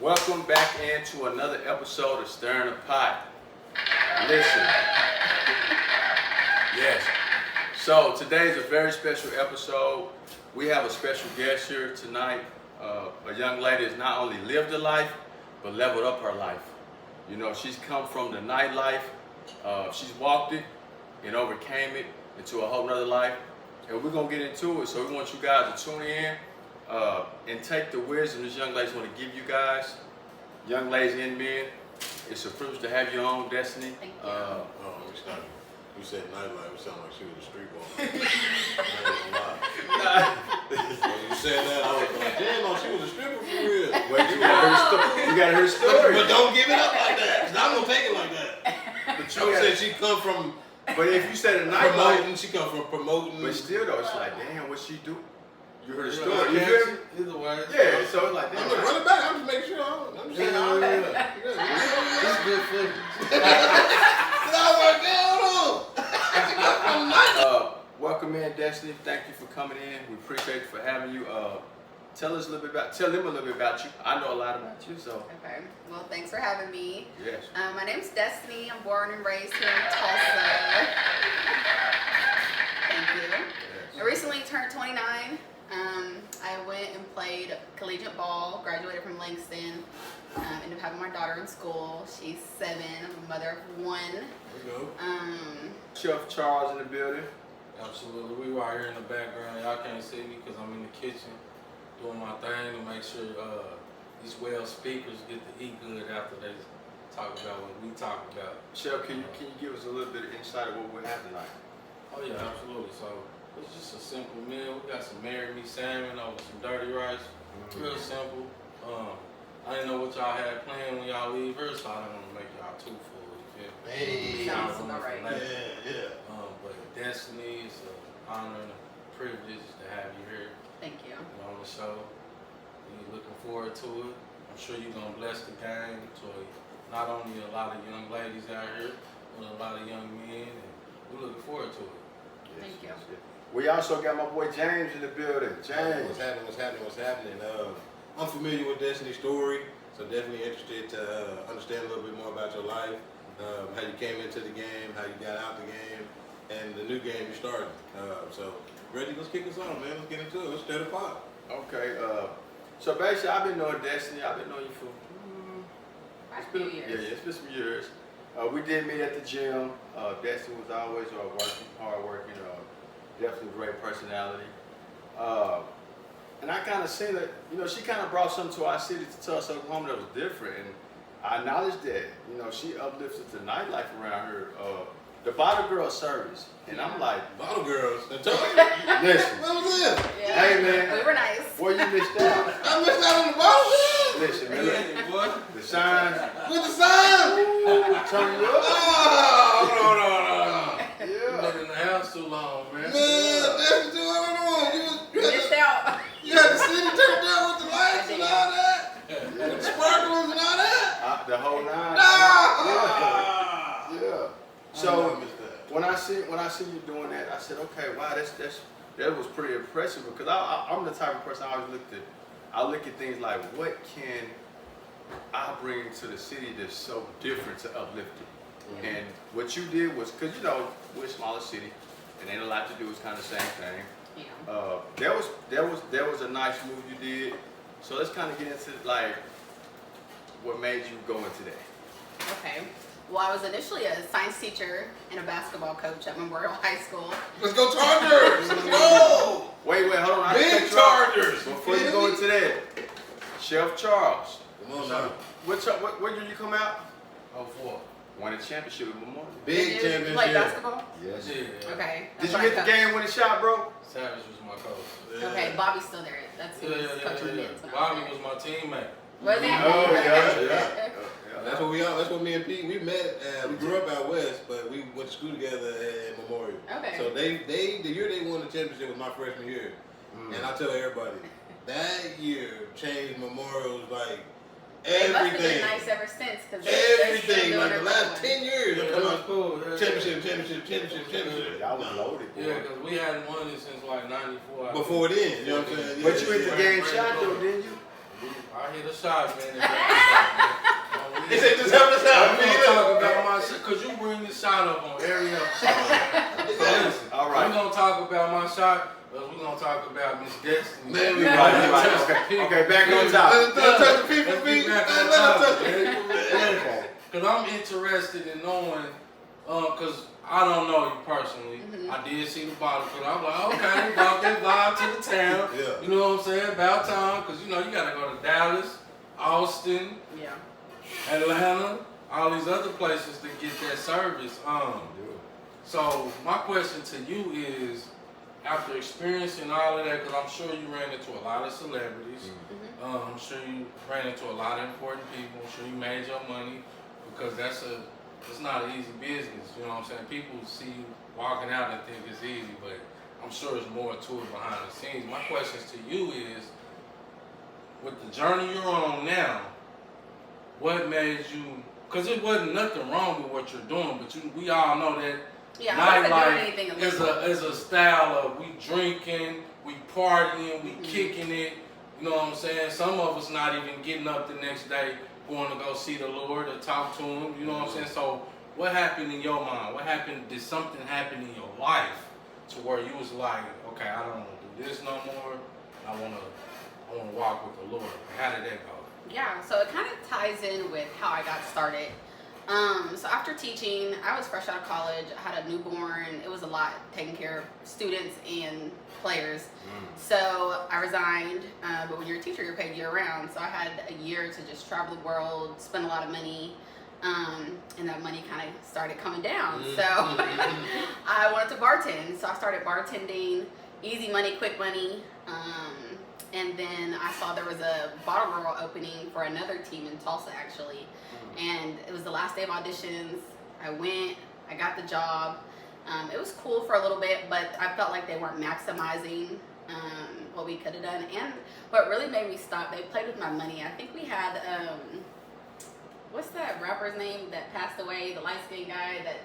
Welcome back into another episode of Stirringthe-Pot. Listen. Yes. So today is a very special episode. We have a special guest here tonight. A young lady that's not only lived a life, but leveled up her life. You know, she's come from the nightlife. She's walked it and overcame it into a whole nother life. And we're going to get into it. So we want you guys to tune in and take the wisdom this young lady's going to give you guys. Young ladies and men, it's a privilege to have your own destiny. Thank you. You said nightlife, it sounded like she was a street walker. When you said that, I was like, damn, no, she was a stripper for real. Well, you got her story. But don't give it up like that, because I'm going to take it like that. But you said she come from But if you said a nightlife, she come from promoting. but still though, it's like, damn, what she do? You heard the Yeah, story. You feel me? Either way. Yeah, so it's like, I'm damn. just running back. I'm just making sure. I'm saying, It's good footage. I was like, damn, hold on. Welcome in, Destiny. Thank you for coming in. We appreciate you for having you. Tell them a little bit about you. I know a lot about you, so Okay. Well, thanks for having me. yes. My name's Destiny. I'm born and raised here in Tulsa. Thank you. Yes. I recently turned 29. I went and played collegiate ball, graduated from Langston, ended up having my daughter in school. She's 7. I'm a mother of 1. There you go. Chef Charles in the building. Absolutely. We right here in the background. Y'all can't see me because I'm in the kitchen doing my thing to make sure these well speakers get to eat good after they talk about what we talk about. Chef, can you give us a little bit of insight of what we have tonight? Oh yeah, absolutely. So it's just a simple meal. We got some marry me salmon over some dirty rice. Real simple. I didn't know what y'all had planned when y'all leave here, so I didn't want to make y'all too full. You feel me? Hey. Sounds about right. Yeah. But Destiny, it's an honor and a privilege to have you here. Thank you. On the show. We're looking forward to it. I'm sure you're gonna bless the game to not only a lot of young ladies out here, but a lot of young men, and we're looking forward to it. Thank you. Yes. We also got my boy James in the building. James. What's happening? I'm familiar with Destiny's story, so definitely interested to understand a little bit more about your life, how you came into the game, how you got out the game, and the new game you started. So, ready? Let's kick us off, man. Let's get into it. Let's stir the pot. Okay. So basically, I've been knowing Destiny. I've been knowing you for Quite a few years. Yeah, it's been some years. We did meet at the gym. Destiny was always hard working, definitely great personality. And I kind of seen that, she kind of brought something to our city, to Tulsa, Oklahoma, that was different. And I acknowledged that, she uplifted the nightlife around here. The Bottle Girl service. And I'm like, Bottle girls. Listen. What was this? Yeah. Hey, man. We were nice. Boy, you missed out. I missed out on the bottle girls. Listen, man, look, the signs, With the sign. turn you up. Oh, no. You've Yeah. been in the house too long, man. Man, that's too on. We missed out. You had the city turned down with the lights and all that. With the sparklers and all that. The whole 9. Ah! Yeah. So when I see you doing that, I said, okay, wow, that was pretty impressive, because I'm the type of person I always look at things like, what can I bring to the city that's so different to uplift it? And what you did was, because we're a smaller city, and ain't a lot to do. It's kind of the same thing. Yeah. That was a nice move you did. So let's kind of get into like what made you go into that. Okay. Well, I was initially a science teacher and a basketball coach at Memorial High School. Let's go Chargers! Let's go! Wait, hold on. I Big cut you off. Chargers! Before you go into that, Chef Charles. Come on now. What year you come out? 04. Won a championship with Memorial. Big Did you championship. play basketball? Yes. Yeah. Okay. Did that's you what hit I the thought. game winning shot, bro? Savage was my coach. Yeah. Okay, Bobby's still there. That's who was coaching the kids. Bobby was my teammate. Was he? Oh yeah. That's what we are. That's what me and Pete, we met. We grew up out west, but we went to school together at Memorial. Okay. So the year they won the championship was my freshman year. And I tell everybody, that year changed Memorial's like It must have been everything. nice ever since, because Everything. Like the last 10 years. Yeah, I'm that talking was about cool. Yeah, championship. Y'all was loaded. Boy. Yeah, because we hadn't won it since like 94. Before then, you know what I'm saying? But you hit the yeah. game shot though, didn't you? I hit a shot, man. He said, just help us out, I'm man. gonna talk about my shot, cause you bring this shot up on every episode. So listen, All right. we're gonna talk about my shot, but we're gonna talk about Miss Destiny. Man, we right. Okay, back on top. Let us touch the people, Let's get B. back Let on us topic, touch the man. people, man. Okay. Cause I'm interested in knowing, cause I don't know you personally. I did see the bottle, but I'm like, okay, about that vibe to the town. Yeah. You know what I'm saying? About time, cause you know you gotta go to Dallas, Austin, Yeah. Atlanta, all these other places to get that service. So my question to you is, after experiencing all of that, because I'm sure you ran into a lot of celebrities, I'm sure you ran into a lot of important people, I'm sure you made your money, because it's not an easy business, you know what I'm saying? People see you walking out and think it's easy, but I'm sure there's more to it behind the scenes. My questions to you is, with the journey you're on now, what made you, because it wasn't nothing wrong with what you're doing, but we all know that Yeah, I wasn't doing nightlife anything is illegal. a style of we drinking, we partying, we kicking it. You know what I'm saying? Some of us not even getting up the next day going to go see the Lord or talk to Him. You know what I'm saying? So what happened in your mind? What happened? Did something happen in your life to where you was like, okay, I don't want to do this no more. I want to walk with the Lord. How did that go? Yeah, so it kind of ties in with how I got started. So after teaching, I was fresh out of college. I had a newborn. It was a lot taking care of students and players. So I resigned. But when you're a teacher, you're paid year round. So I had a year to just travel the world, spend a lot of money. And that money kind of started coming down. So I wanted to bartend. So I started bartending, easy money, quick money. And then I saw there was a bottle girl opening for another team in Tulsa, actually. And it was the last day of auditions. I went, I got the job. It was cool for a little bit, but I felt like they weren't maximizing what we could have done. And what really made me stop, they played with my money. I think we had, what's that rapper's name that passed away, the light-skinned guy that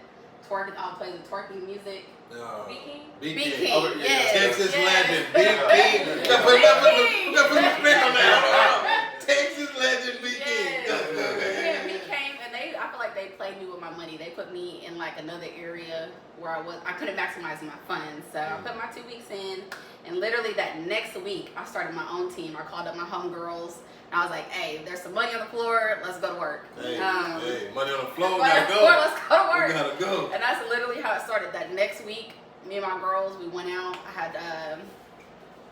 plays the twerking music? B. King. Oh, yeah. Yes. Texas yes. legend, Big King. We gotta put respect on that. Texas legend, Big King. Yeah, he came and I feel like they played me with my money. They put me in like another area where I couldn't maximize my funds. So I put my 2 weeks in, and literally that next week I started my own team. I called up my homegirls. And I was like, hey, there's some money on the floor, let's go to work. Hey, money on the floor, Money on gotta the go. floor, let's go to work. We gotta go. And that's literally how it started. That next week, me and my girls, we went out. I had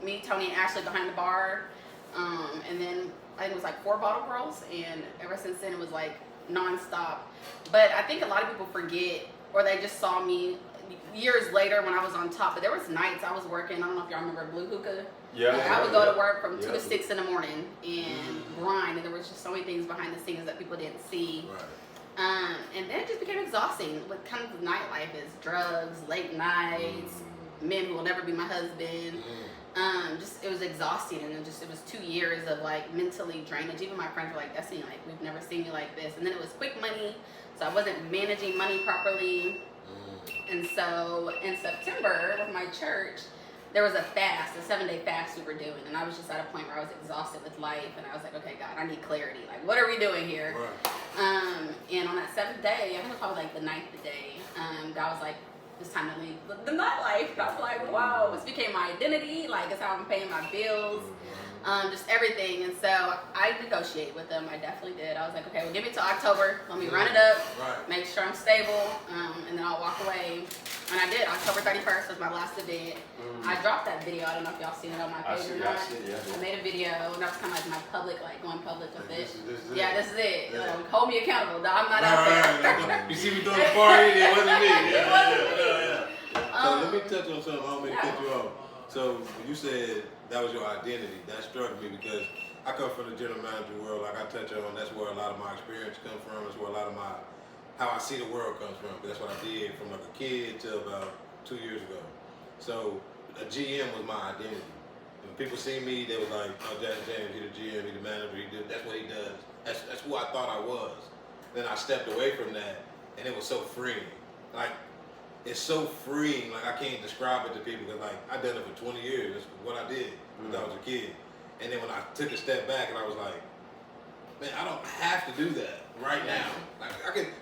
me, Tony, and Ashley behind the bar. And then I think it was like 4 bottle girls. And ever since then, it was like nonstop. But I think a lot of people forget, or they just saw me years later when I was on top. But there was nights I was working. I don't know if y'all remember Blue Hookah. Yeah. I would go to work from 2 to 6 in the morning and grind. And there was just so many things behind the scenes that people didn't see. Right. And then it just became exhausting. With kind of the nightlife is drugs, late nights, men who will never be my husband. Just it was exhausting, and it was 2 years of like mentally drainage. Even my friends were like, "Destiny, like we've never seen you like this." And then it was quick money, so I wasn't managing money properly. And so in September with my church, there was a fast, a 7-day fast we were doing, and I was just at a point where I was exhausted with life, and I was like, okay, God, I need clarity. Like, what are we doing here? Right. And on that 7th day, I think it was probably like the 9th day, God was like, it's time to leave the nightlife. And I was like, wow, this became my identity. Like, it's how I'm paying my bills, just everything. And so I negotiated with them. I definitely did. I was like, okay, well, give me till October. Let me run it up, make sure I'm stable, and then I'll walk away. And I did. October 31st was my last event. I dropped that video. I don't know if y'all seen it on my page or not. I made a video, and that was kind of like my public, like going public with it. This is it. Yeah, this is it. Yeah. Hold me accountable. No, I'm not out there. You see me doing a party, it wasn't me. It wasn't me. So let me touch on something. I don't mean to cut you off. So when you said that was your identity, that struck me because I come from the general manager world. Like I touch on, that's where a lot of my experience comes from. That's where a lot of how I see the world comes from. That's what I did from like a kid to about 2 years ago. So a GM was my identity. When people see me, they was like, "Oh, Jackson James, he's the GM, he's the manager. That's what he does. That's who I thought I was." Then I stepped away from that, and it was so freeing. Like it's so freeing. Like I can't describe it to people because like I done it for 20 years. That's what I did when I was a kid. And then when I took a step back and I was like, man, I don't have to do that right now. Like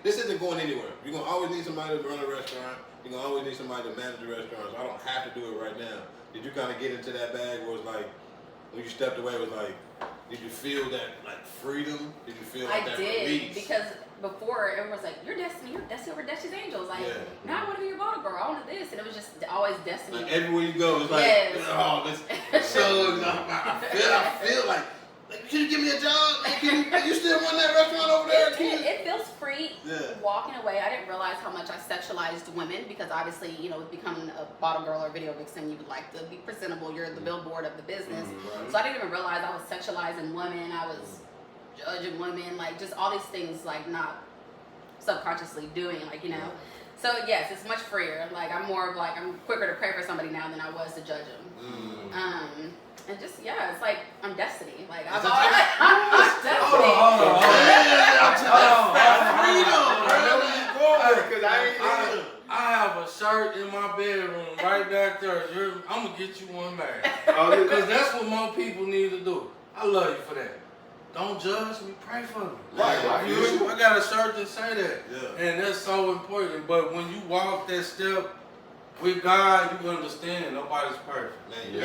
this isn't going anywhere. You're gonna always need somebody to run a restaurant. You're gonna always need somebody to manage a restaurant. So I don't have to do it right now. Did you kind of get into that bag where it was like, when you stepped away, it was like, did you feel that like freedom? Did you feel like that release? Because before everyone was like, you're Destiny over Destiny's Angels. Like, now I want to be your bottle girl. I want this, and it was just always Destiny. Like everywhere you go, it's like, oh, this so I feel like, can you give me a job? Like, you still run that restaurant over there? It feels free walking away. I didn't realize how much I sexualized women because obviously, with becoming a bottle girl or video vixen, you would like to be presentable. You're the billboard of the business. Right. So I didn't even realize I was sexualizing women. I was judging women, like just all these things, like not subconsciously doing, So yes, it's much freer. Like I'm more of like, I'm quicker to pray for somebody now than I was to judge them. And just, it's like, I'm Destiny. Like, I'm Destiny. I have a shirt in my bedroom right back there. I'm going to get you one back. Because that's what more people need to do. I love you for that. Don't judge me, pray for me. Right. I got a shirt that say that. Yeah. And that's so important. But when you walk that step with God, you understand nobody's perfect. And you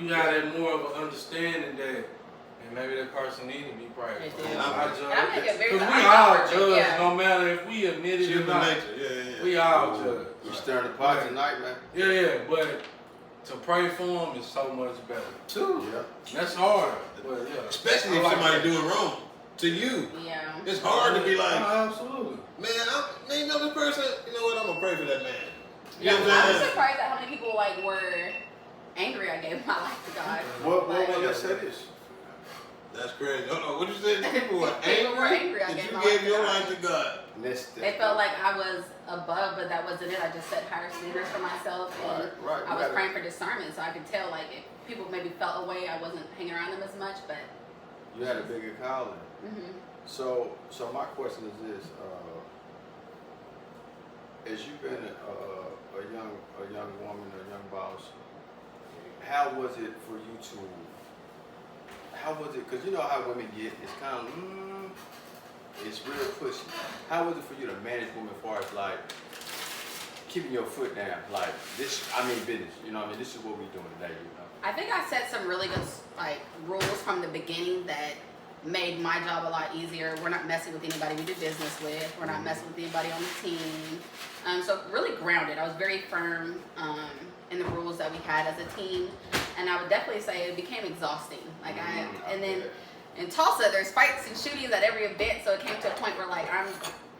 got that more of an understanding that, and maybe that person needs to be prayed for. Because we all judge, no matter if we admit it or not. We all judge. You stirring the pot tonight, man. Yeah, but to pray for them is so much better. Too. That's hard. But especially if somebody doing wrong to you. Yeah. It's hard to be like, absolutely. Man, this person, you know what, I'm going to pray for that man. I was surprised at how many people were angry I gave my life to God. Let's say this. That's crazy. What you said? People were angry. People were angry I gave my life to God. You gave your life to God. They felt like I was above, but that wasn't it. I just set higher standards for myself, and I was praying for discernment, so I could tell if people maybe felt away, I wasn't hanging around them as much. But you had a bigger calling. So my question is this: as you've been a young woman, a young boss, how was it for you to? How was it? Because you know how women get. It's kind of it's real pushy. How was it for you to manage women as far as like keeping your foot down? Like this, business. You know what I mean? This is what we're doing today. I think I set some really good rules from the beginning that made my job a lot easier. We're not messing with anybody we do business with. We're not messing with anybody on the team. So really grounded. I was very firm in the rules that we had as a team, and I would definitely say it became exhausting. And then in Tulsa, there's fights and shootings at every event, so it came to a point where I'm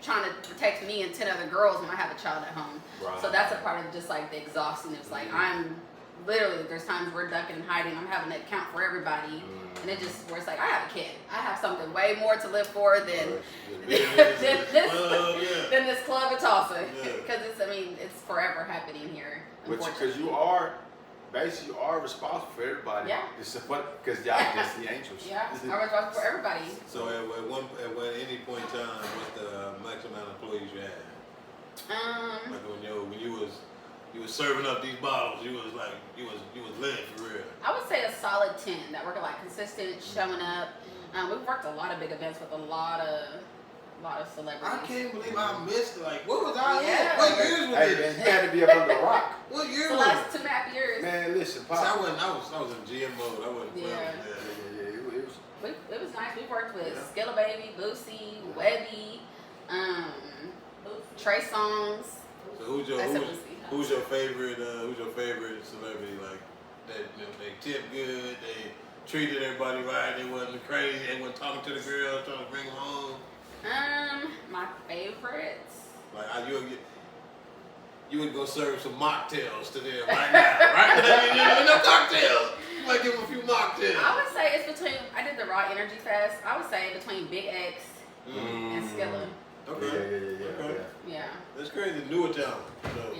trying to protect me and 10 other girls when I have a child at home. Right. So that's a part of just the exhausting. It's I'm literally, there's times we're ducking and hiding. I'm having to account for everybody. And it just, where it's I have a kid. I have something way more to live for than this club in Tulsa. Because it's forever happening here. Because you are responsible for everybody. Yeah. Because y'all just the angels. Yeah, I'm responsible for everybody. So at any point in time, what's the max amount of employees you had? When you was serving up these bottles, you was lit for real. I would say a solid 10 that were consistent, showing up. We've worked a lot of big events with a lot of celebrities. I can't believe I missed what was I in? What years was this? this? You had to be up under the rock. What year the was last 2.5 years. Man, listen, Pop. I was in GM mode. I wasn't It was nice. We worked with Skilla Baby, Boosie, Webby, Trey Songz. So who's your favorite celebrity? They tip good, they treated everybody right, they wasn't crazy, they wasn't talking to the girls, trying to bring them home. My favorites. You would go serve some mocktails to them right now, right? No cocktails. You might give them a few mocktails. I would say it's between. I did the Raw Energy Fest. I would say between Big X and Skilla. Okay. Yeah. That's crazy. Newer talent. So,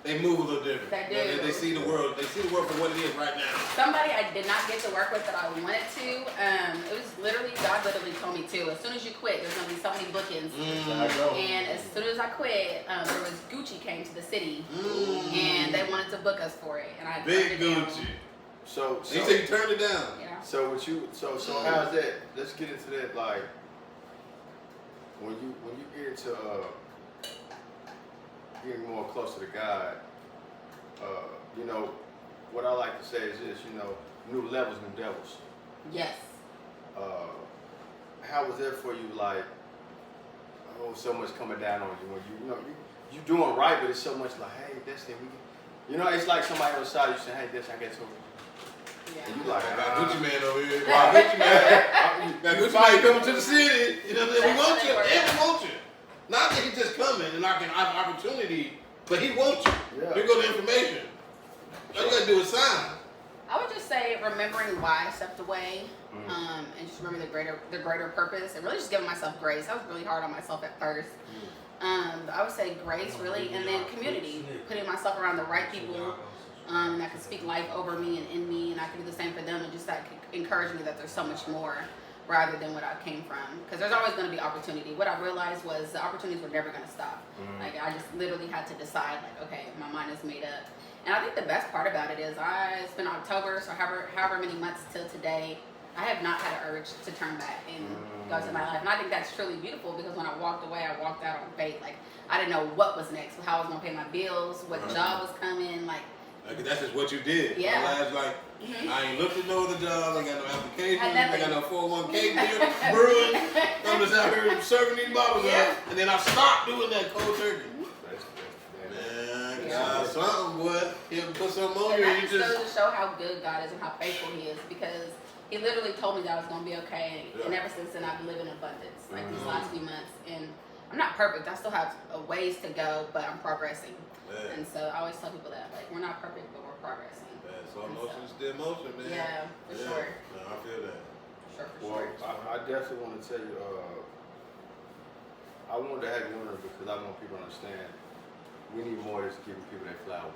they move a little different. They do. They see the world. They see the world for what it is right now. Somebody I did not get to work with that I wanted to. It was God literally told me to. As soon as you quit, there's gonna be so many bookings. And as soon as I quit, there was Gucci came to the city, and they wanted to book us for it. And I Big Gucci. So you said you turned it down. Yeah. So what you so how's that? Let's get into that. Like when you get into getting more closer to God, you know, what I like to say is this, you know, new levels, new devils. Yes. How was that for you? Like, oh, so much coming down on you when you doing right, but it's so much like, hey, Destiny, you know, it's like somebody on the side you say, hey, Destiny, I got to. Yeah. And you like, I got Gucci Man over here. Right. Gucci Man. Now Gucci Man coming to the city. You know what I'm saying? We want you. And we want you. Not that he just coming and I can have an opportunity, but he wants you. Yeah. Here go the information. All you gotta do is sign. I would just say remembering why I stepped away, and just remember the greater purpose, and really just giving myself grace. I was really hard on myself at first. I would say grace, really, and then community, putting myself around the right people that could speak life over me and in me, and I could do the same for them, and just that could encourage me that there's so much more rather than what I came from. Because there's always going to be opportunity. What I realized was the opportunities were never going to stop. Like I just literally had to decide, like, okay, my mind is made up. And I think the best part about it is it's been October, so however many months till today, I have not had an urge to turn back and go to my life. And I think that's truly beautiful because when I walked away, I walked out on faith. Like, I didn't know what was next, how I was going to pay my bills, what job was coming, like That's just what you did. Yeah. My last, like, I ain't looked at no other job, I got no application, Had I got nothing. no 401k bill, brewing. I'm just out here serving these bottles up, and then I stopped doing that cold turkey. Man, God, something, boy. He'll put something on you And and that you just just... goes to show how good God is and how faithful He is, because He literally told me that I was going to be okay, and ever since then I've been living in abundance, like these last few months. And I'm not perfect, I still have a ways to go, but I'm progressing. Man. And so I always tell people that, like, we're not perfect, but we're progressing. Man, so emotion is still motion, man. Yeah, for sure. No, I feel that. For Well, sure. I definitely want to tell you, I wanted to have you on there because I want people to understand we need more of this giving people their flowers.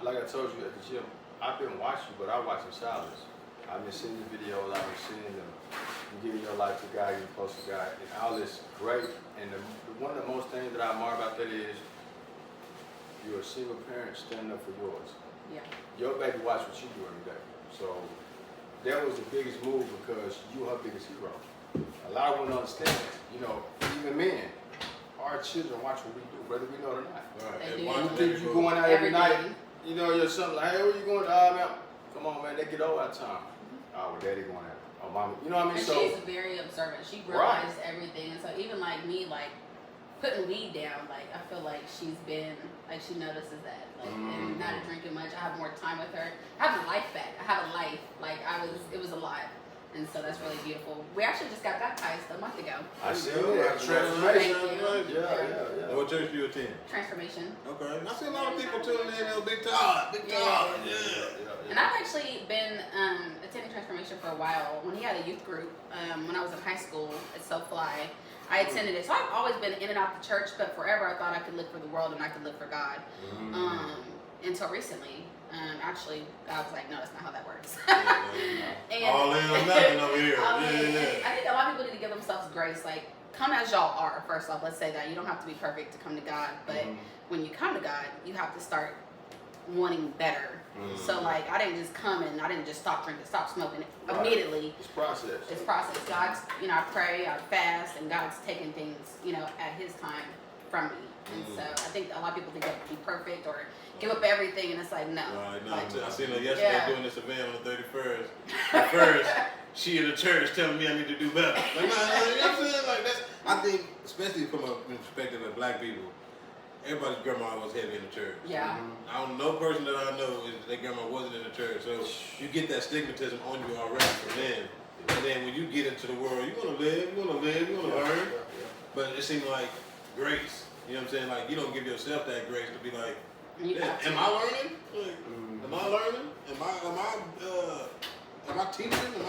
Like I told you at the gym, I've been watching you, but I watch in silence. I've been seeing the videos, I've been seeing them, you giving your life to God, you're close to God, and all this great. And one of the most things that I admire about that is you're a single parent standing up for yours. Yeah. Your baby watch what you do every day. So that was the biggest move because you were her biggest hero. A lot of women understand that. You know, even men, our children watch what we do, whether we know it or not. They do. You think you going out every night, you know, you're something like, hey, where you going? Man, come on, man, they get over that time. Oh, well, daddy going out. Oh, mama, you know what I mean? And So she's very observant. She realized everything. And so even like me, like putting weed down, like I feel like she's been, like she notices that. Like, and not drinking much. I have more time with her. I have a life back. I have a life. Like it was a lot. And so that's really beautiful. We actually just got baptized a month ago. I see Yeah, that. Transformation. Thank you. Yeah. What church do you attend? Transformation. Okay. I see a lot of people tuning in, Big Todd. Big Todd. Yeah. And I've actually been attending Transformation for a while. When he had a youth group, when I was in high school at SoFly, I attended it. So I've always been in and out the church, but forever I thought I could live for the world and I could live for God. Until recently. Actually, I was like, no, that's not how that works. And All in or nothing over here. I think a lot of people need to give themselves grace. Like, come as y'all are, first off. Let's say that. You don't have to be perfect to come to God. But when you come to God, you have to start wanting better. So, like, I didn't just come and I didn't just stop drinking, stop smoking immediately. It's process. It's process. God's, I pray, I fast, and God's taking things, at His time from me. And so I think a lot of people think they have to be perfect or give up everything, and it's like, no. Right, no, Like, I seen her yesterday doing this event on the 31st. The first, she in the church telling me I need to do better. Like, you know what I'm saying? Like, I think, especially from a perspective of black people, everybody's grandma was heavy in the church. Yeah. I don't know person that I know is their grandma wasn't in the church, so you get that stigmatism on you already from them. And then when you get into the world, you want to live, you want to learn. But it seems like grace. You know what I'm saying? Like, you don't give yourself that grace to be like, am I learning? Like, am I learning? Am I teaching? Am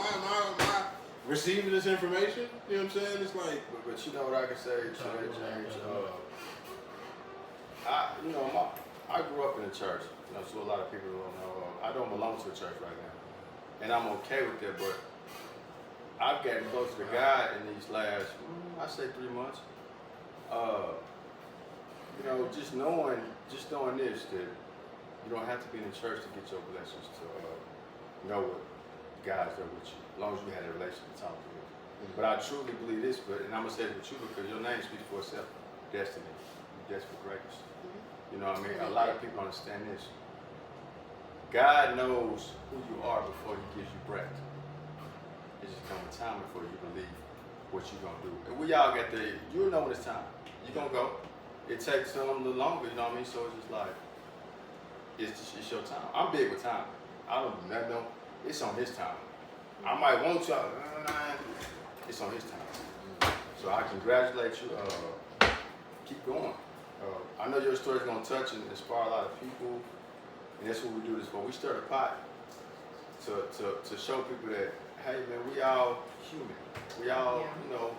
I receiving this information? You know what I'm saying? It's like, But you know what I can say to that, James? I grew up in the church, so a lot of people don't know. I don't belong to a church right now, and I'm okay with that. But I've gotten closer to God in these last, I say 3 months. Just knowing this, that You don't have to be in the church to get your blessings to know what God's there with you, as long as you had a relationship to talk to Him. But I truly believe this, and I'm gonna say it with you because your name speaks for itself. Destiny, you're destined for greatness. You know what I mean? A lot of people understand this. God knows who you are before He gives you breath. It's just coming time before you believe what you're gonna do. And we all got you know when it's time. You're gonna go. It takes some a little longer, you know what I mean? So it's just like, it's your time. I'm big with time. I don't do nothing. It's on His time. I might want y'all. It's on His time. So I congratulate you. Keep going. I know your story's gonna touch and inspire a lot of people, and that's what we do this for. We stir the pot to show people that, hey man, we all human. We all, you know,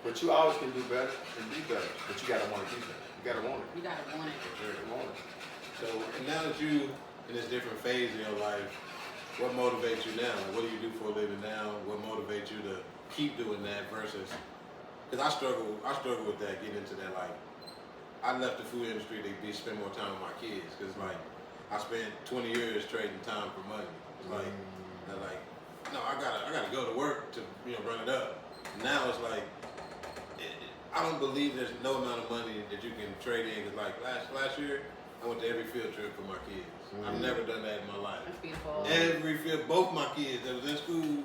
but you always can do better and be better. But you gotta want to be better. You gotta want it. You gotta want it. You gotta want it. So, and now that you in this different phase in your life, what motivates you now? Like, what do you do for a living now? What motivates you to keep doing that versus? Because I struggle with that, getting into that. Like, I left the food industry to spend more time with my kids. Because like, I spent 20 years trading time for money. It's like, no, I gotta go to work to run it up. Now it's like, I don't believe there's no amount of money that you can trade in. Cause like last year, I went to every field trip for my kids. I've never done that in my life. That's beautiful. Every field, both my kids that was in school,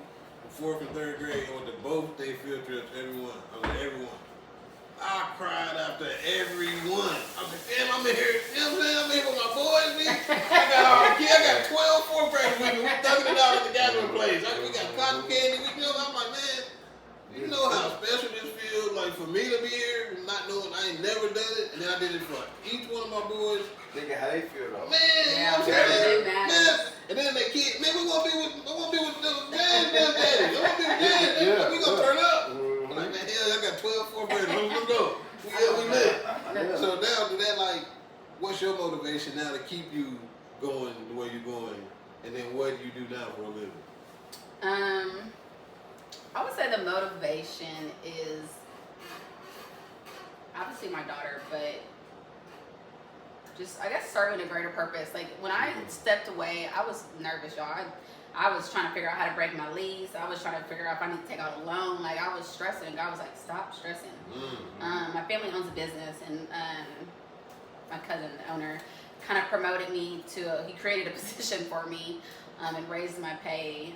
4th and 3rd grade, I went to both their field trips. Everyone, I was at everyone. I cried after every one. I was like, damn, I'm in here. You know what I'm saying? I'm in here with my boys. I got all the kids. I got 12 4th graders with me. We're thugging it out at the gathering place. We got cotton candy. I'm like, man. You know how special this feels, like for me to be here, not knowing I ain't never done it, and then I did it for each one of my boys. Think of how they feel though. Man, you know what I'm saying? Man, and then they kids, man, we gonna be with the daddy. We gonna be with daddy. We gonna turn up. I'm like, man, hell, I got 12 4th graders. Let's go. We lit. So now to that, like, what's your motivation now to keep you going the way you're going, and then what do you do now for a living? I would say the motivation is obviously my daughter, but just, I guess, serving a greater purpose. Like, when I stepped away, I was nervous, y'all. I was trying to figure out how to break my lease. I was trying to figure out if I need to take out a loan. Like, I was stressing. God was like, stop stressing. My family owns a business, and my cousin, the owner, kind of promoted me he created a position for me. And raised my pay.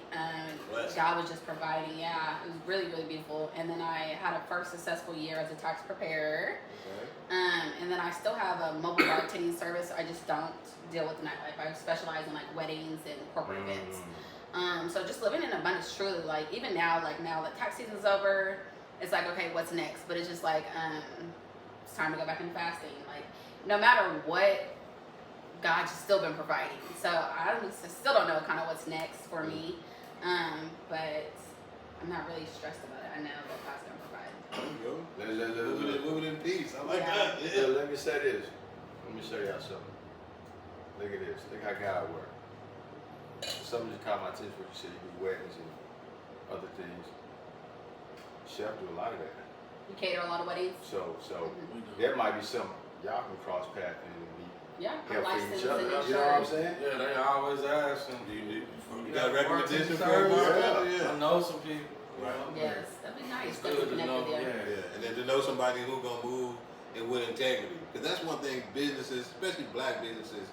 God was just providing. Yeah, it was really, really beautiful. And then I had a first successful year as a tax preparer. And then I still have a mobile bartending service. I just don't deal with nightlife. I specialize in like weddings and corporate events. So just living in abundance, truly. Like even now, now that tax season's over, it's like, okay, what's next? But it's just like, it's time to go back into fasting. Like no matter what, God's still been providing. So I still don't know kind of what's next for me. But I'm not really stressed about it. I know that God's going to provide. There you go. Moving in peace. I like that. Yeah. Let me say this. Let me show y'all something. Look at this. Look how God works. Something just caught my attention when you said you do weddings and other things. Chef do a lot of that. You cater a lot of weddings? So there might be some y'all can cross paths and be helping each other. You know what I'm saying? Yeah, they always ask them, you got a recommendation for a I know some people. Right. Yes, that'd be nice. It's good to know. Yeah, and then to know somebody who's gonna move and with integrity, because that's one thing businesses, especially black businesses,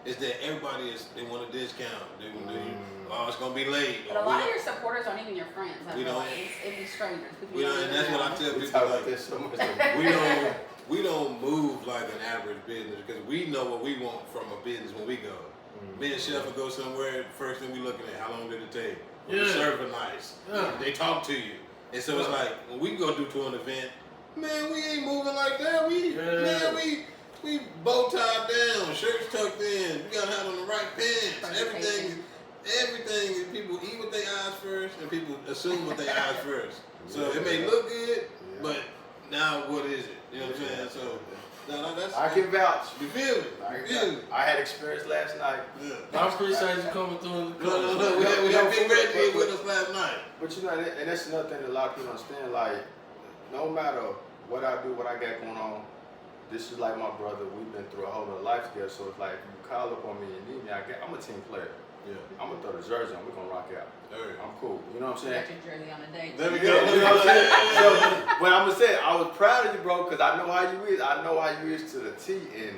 is that they want a discount. They want to, it's gonna be late. But a lot of your supporters aren't even your friends. It'd be strangers. And that's what I tell people. Like, we don't move like an average business because we know what we want from a business when we go. Me and Chef will go somewhere. First thing we looking at, how long did it take? The serving nice. They talk to you, and so it's like when we go to an event, man, we ain't moving like that. We bow tied down, shirts tucked in. We gotta have on the right pants. Everything. People eat with their eyes first, and people assume with their eyes first. So it may look good, but now what is it? You know what I'm saying? So that's I can vouch. You feel it? I had experience last night. I appreciate you coming through. No. We had Big Reggie with us last night. But you know, and that's another thing that a lot of people understand. Like, no matter what I do, what I got going on, this is like my brother. We've been through a whole other life together. So it's like, if you call up on me and need me, I'm a team player. Yeah. I'm gonna throw the jersey on. We're gonna rock out. Hey. I'm cool. You know what I'm You saying? got your jersey on a date. There we You go. know what I'm saying? So, but I'm gonna say, I was proud of you, bro, because I know how you is. I know how you is to the T, and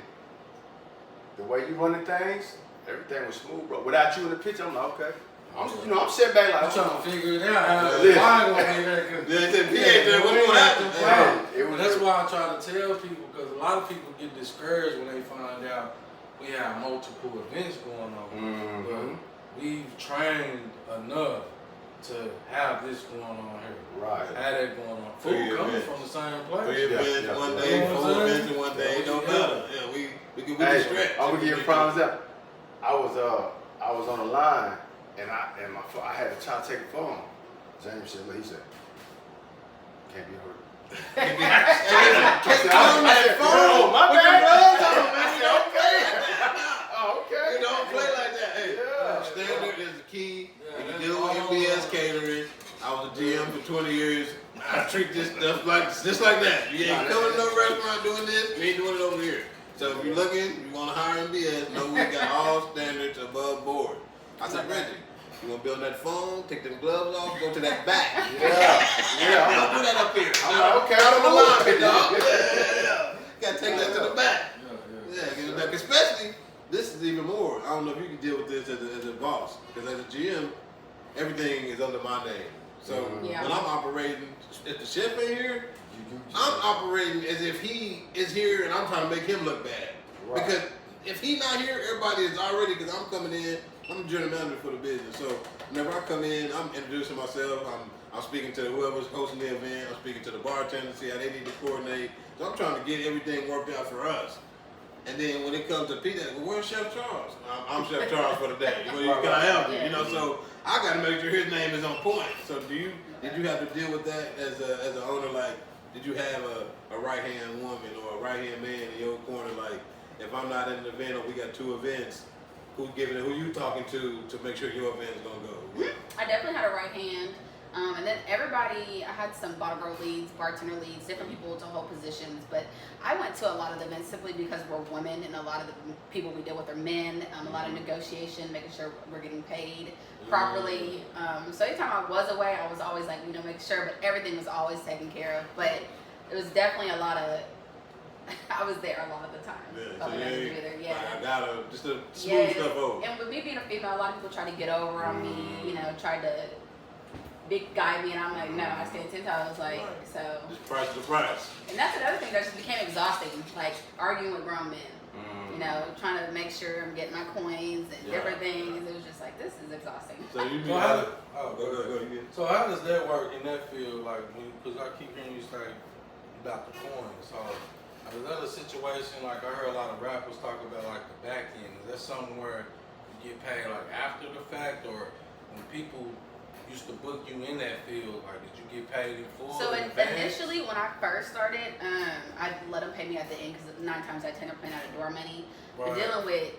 the way you running things, everything was smooth, bro. Without you in the picture, I'm like, okay. I'm sitting back like, I'm trying to figure it out. Yeah. Why I gonna be there? 'Cause Yeah, he said, he ain't there. What's we gonna ain't happen? got them problems. It was That's really- why I try to tell people, because a lot of people get discouraged when they find out we have multiple events going on. Mhm. But we've trained enough to have this going on here. Right. Have that going on. Three Food coming events. from the same 3 place. events yeah. one You day, know what 4 I'm saying? events in one day. Yeah, Don't we matter. can- Yeah, we can Hey, stretch. I'm gonna give you a prime example. I was on the line, and I had to try to take a phone. James said, he said, can't be hurt. Can't I call that said, phone. oh, my With bad. your gloves on, man. I said, okay. Oh, okay. You don't play like that. Hey, Yeah. standard is the key. Yeah, If you that's deal with all. MBS catering, I was a GM for 20 years. I treat this stuff just like that. You ain't coming to no restaurant doing this, you ain't doing it over here. So if you're looking, you want to hire MBS, know we got all standards above board. I said, Reggie, you want to be on that phone, take them gloves off, go to that back. Yeah. I'm going to do that up here. I'm like, okay, Out on the cool. line, big dog. Yeah. Got to take that to the back. Yeah. Yeah, like especially, this is even more. I don't know if you can deal with this as a boss, because as a GM, everything is under my name. So Yeah. when I'm operating, if the chef ain't here, I'm operating as if he is here and I'm trying to make him look bad. Right. Because if he's not here, everybody is already, because I'm coming in, I'm the general manager for the business. So whenever I come in, I'm introducing myself, I'm speaking to whoever's hosting the event, I'm speaking to the bartender, see how they need to coordinate. So I'm trying to get everything worked out for us. And then when it comes to Pete, well, where's Chef Charles? I'm Chef Charles for the day. Well, can I help you? You know, so I got to make sure his name is on point. So did you have to deal with that as an owner? Like, did you have a right hand woman or a right hand man in your corner? Like, if I'm not at an event or we got 2 events, who you talking to make sure your event is gonna go? I definitely had a right hand. And then everybody, I had some bottle girl leads, bartender leads, different people to hold positions. But I went to a lot of the events simply because we're women, and a lot of the people we deal with are men. A lot of negotiation, making sure we're getting paid properly. So anytime I was away, I was always like, make sure, but everything was always taken care of. But it was definitely a lot of, I was there a lot of the time. Yeah, I wouldn't be there, like, I gotta just to smooth stuff over. And with me being a female, a lot of people try to get over on me, try to big guy me, and I'm like, no, I stand 10 toes, like, so. Just price the price. And that's another thing that just became exhausting, like arguing with grown men. Trying to make sure I'm getting my coins and different things. It was just like, this is exhausting. So you So how, go. You get it. so how does that work in that field? Like, because I keep hearing you say about the coins. So there's other situation, like I heard a lot of rappers talk about like the back end. Is that something where you get paid like after the fact, or when people used to book you in that field, like did you get paid in full? So in advance? initially, when I first started, I let them pay me at the end because 9 times out of 10 are paying out of door money. But Right. dealing with,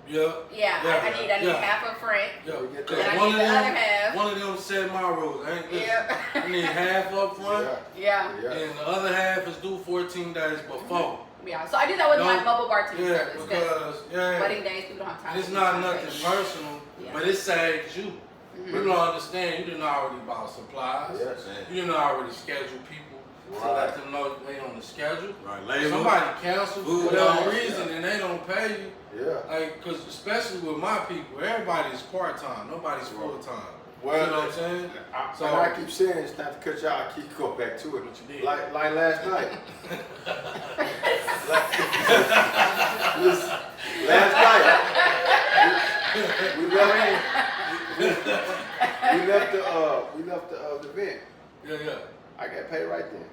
Yeah. I need half up front. Yeah. We get 'Cause And I one need of the them, other half. one of them said my rules. I ain't listen. Yeah. I need half up front, Yeah. and the other half is due 14 days before. Yeah. So I do that with my No. mobile bartending Yeah, service because wedding days, people don't have time. it's to not do nothing something. personal, Yeah. but it saves you. Mhm. People don't understand. You didn't already buy supplies. Yes. You didn't already schedule people to Right. let them know they on the schedule. Right, If label. somebody cancels for Food whatever dogs, reason and they don't pay you, Yeah. like, cause especially with my people, everybody's part time. Nobody's full time. Well, you know what I'm saying? So I keep saying it's not to cut y'all. I keep going back to it. What you did. Like last night. Last night. We left the event. Yeah. I got paid right then.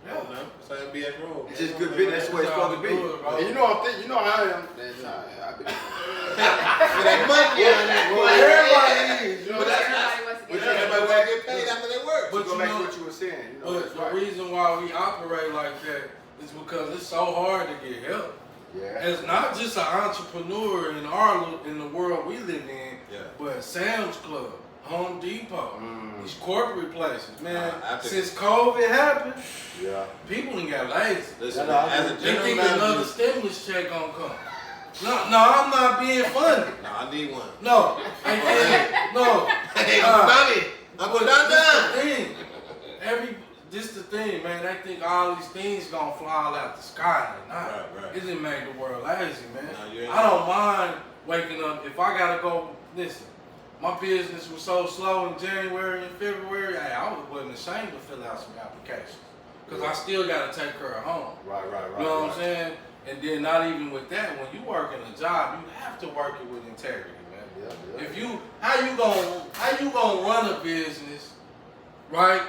Yeah, no, it's an MBS role. It's just good business. That's the way it's supposed to be. And you know how I am. That's how I've been. For that money on that, boy. Everybody is. You know But that's Everybody wants to But get everybody want to get paid after they work. But go you back know- to what you were saying. You know, But that's the right. reason why we operate like that is because it's so hard to get help. Yeah. As not just an entrepreneur in the world we live in, Yeah. but Sam's Club, Home Depot, Mm. these corporate places, man. After- Since COVID happened, Yeah. people done got lazy. Listen, Yeah, no, as a They general think another manager, stimulus check gonna come. No, I'm not being funny. No, I need one. No. No. Hey, I'm done it. I'm going down. This the thing, man. They think all these things gonna fly out the sky. Right. It didn't make the world lazy, man. No, you ain't I don't mind waking up. If I gotta go, listen, my business was so slow in January and February, hey, I wasn't ashamed to fill out some applications. Because I still gotta take care of home. Right. You know what I'm saying? And then not even with that, when you work in a job, you have to work it with integrity, man. Yeah. If you, how you gonna run a business, right?